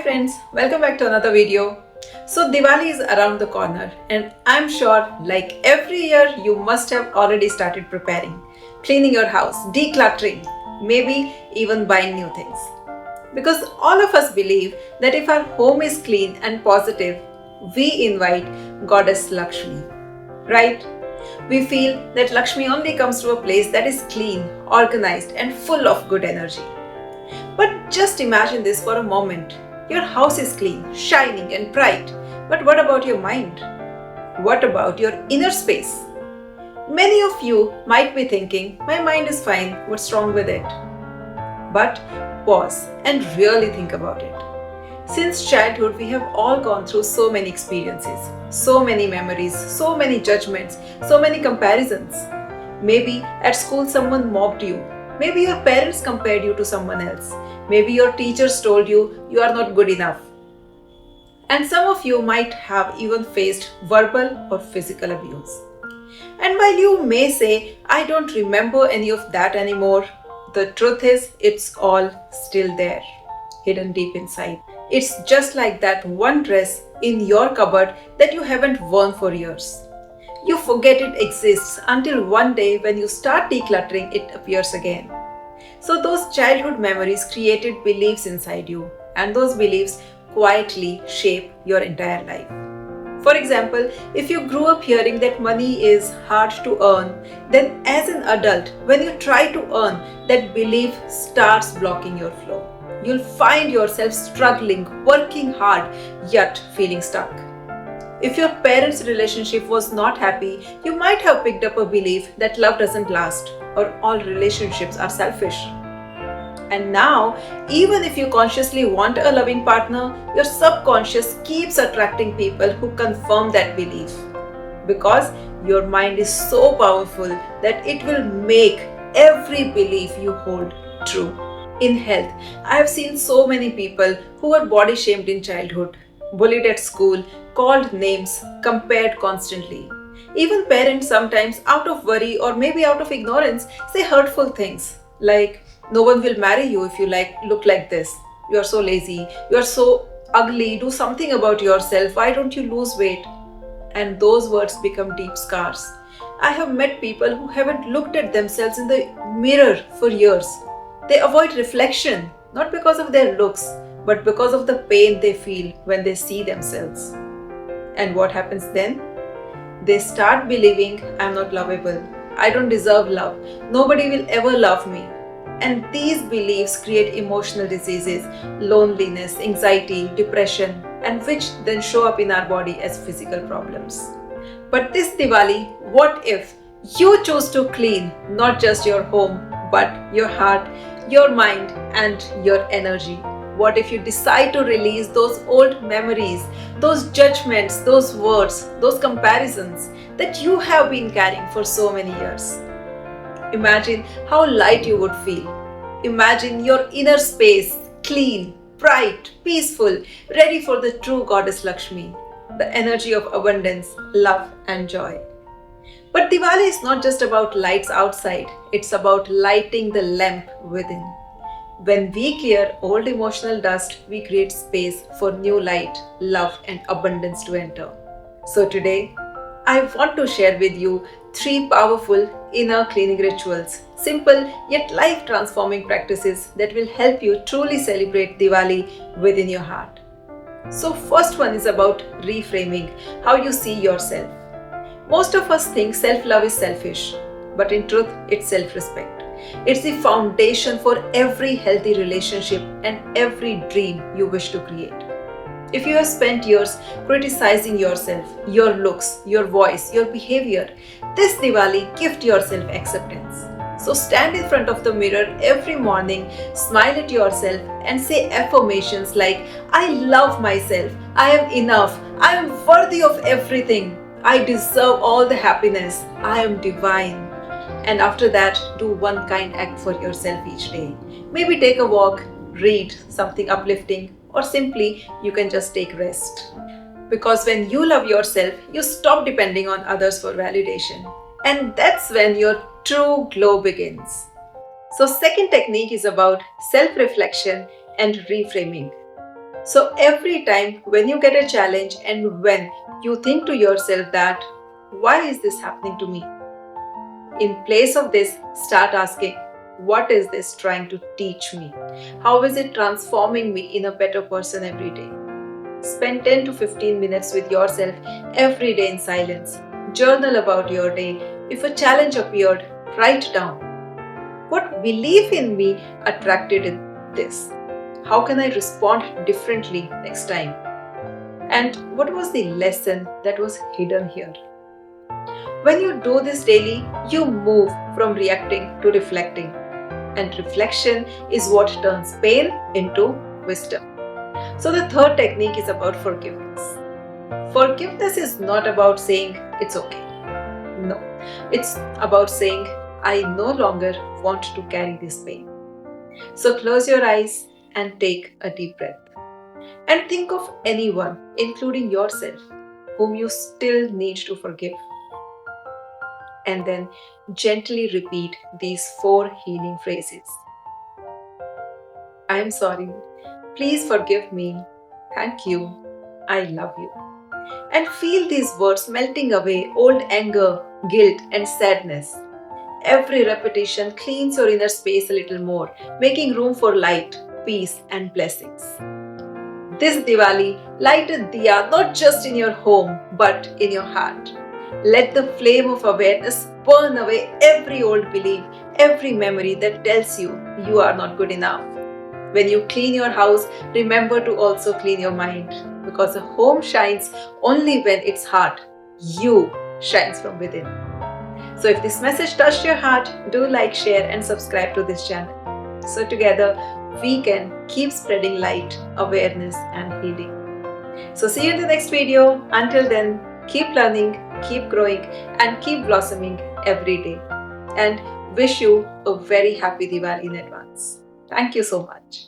friends, welcome back to another video. So Diwali is around the corner and I'm sure like every year you must have already started preparing, cleaning your house, decluttering, maybe even buying new things. Because all of us believe that if our home is clean and positive, we invite Goddess Lakshmi, right? We feel that Lakshmi only comes to a place that is clean, organized and full of good energy. But just imagine this for a moment. Your house is clean, shining and bright. But what about your mind? What about your inner space? Many of you might be thinking, my mind is fine, what's wrong with it? But pause and really think about it. Since childhood, we have all gone through so many experiences, so many memories, so many judgments, so many comparisons. Maybe at school someone mocked you. Maybe your parents compared you to someone else. Maybe your teachers told you you are not good enough. And some of you might have even faced verbal or physical abuse. And while you may say, I don't remember any of that anymore, the truth is it's all still there, hidden deep inside. It's just like that one dress in your cupboard that you haven't worn for years. You forget it exists until one day when you start decluttering, it appears again. So those childhood memories created beliefs inside you, and those beliefs quietly shape your entire life. For example, if you grew up hearing that money is hard to earn, then as an adult, when you try to earn, that belief starts blocking your flow. You'll find yourself struggling, working hard, yet feeling stuck. If your parents' relationship was not happy, you might have picked up a belief that love doesn't last or all relationships are selfish. And now, even if you consciously want a loving partner, your subconscious keeps attracting people who confirm that belief. Because your mind is so powerful that it will make every belief you hold true. In health, I have seen so many people who were body shamed in childhood, bullied at school, called names, compared constantly. Even parents sometimes, out of worry or maybe out of ignorance, say hurtful things like, no one will marry you if you look like this. You are so lazy. You are so ugly. Do something about yourself. Why don't you lose weight? And those words become deep scars. I have met people who haven't looked at themselves in the mirror for years. They avoid reflection, not because of their looks, but because of the pain they feel when they see themselves. And what happens then? They start believing, I'm not lovable. I don't deserve love. Nobody will ever love me. And these beliefs create emotional diseases, loneliness, anxiety, depression, and which then show up in our body as physical problems. But this Diwali, what if you choose to clean not just your home, but your heart, your mind, and your energy? What if you decide to release those old memories, those judgments, those words, those comparisons that you have been carrying for so many years? Imagine how light you would feel. Imagine your inner space, clean, bright, peaceful, ready for the true Goddess Lakshmi, the energy of abundance, love, and joy. But Diwali is not just about lights outside, it's about lighting the lamp within. When we clear old emotional dust, we create space for new light, love, and abundance to enter. So today, I want to share with you 3 powerful inner cleaning rituals, simple yet life-transforming practices that will help you truly celebrate Diwali within your heart. So first one is about reframing how you see yourself. Most of us think self-love is selfish, but in truth, it's self-respect. It's the foundation for every healthy relationship and every dream you wish to create. If you have spent years criticizing yourself, your looks, your voice, your behavior, this Diwali gift yourself acceptance. So stand in front of the mirror every morning, smile at yourself and say affirmations like, I love myself, I am enough, I am worthy of everything, I deserve all the happiness, I am divine. And after that, do one kind act for yourself each day. Maybe take a walk, read something uplifting, or simply you can just take rest. Because when you love yourself, you stop depending on others for validation. And that's when your true glow begins. So second technique is about self-reflection and reframing. So every time when you get a challenge and when you think to yourself that, why is this happening to me? In place of this, start asking, what is this trying to teach me? How is it transforming me in a better person every day? Spend 10 to 15 minutes with yourself every day in silence. Journal about your day. If a challenge appeared, write down. What belief in me attracted this? How can I respond differently next time? And what was the lesson that was hidden here? When you do this daily, you move from reacting to reflecting. And reflection is what turns pain into wisdom. So, the third technique is about forgiveness. Forgiveness is not about saying it's okay. No, it's about saying, I no longer want to carry this pain. So, close your eyes and take a deep breath. And think of anyone, including yourself, whom you still need to forgive. And then gently repeat these 4 healing phrases. I am sorry. Please forgive me. Thank you. I love you. And feel these words melting away old anger, guilt, and sadness. Every repetition cleans your inner space a little more, making room for light, peace, and blessings. This Diwali, light a diya not just in your home but in your heart. Let the flame of awareness burn away every old belief, every memory that tells you you are not good enough. When you clean your house, remember to also clean your mind, because a home shines only when its heart, you, shines from within. So if this message touched your heart, do like, share and subscribe to this channel. So together we can keep spreading light, awareness and healing. So see you in the next video. Until then, keep learning, keep growing and keep blossoming every day. And wish you a very happy Diwali in advance. Thank you so much.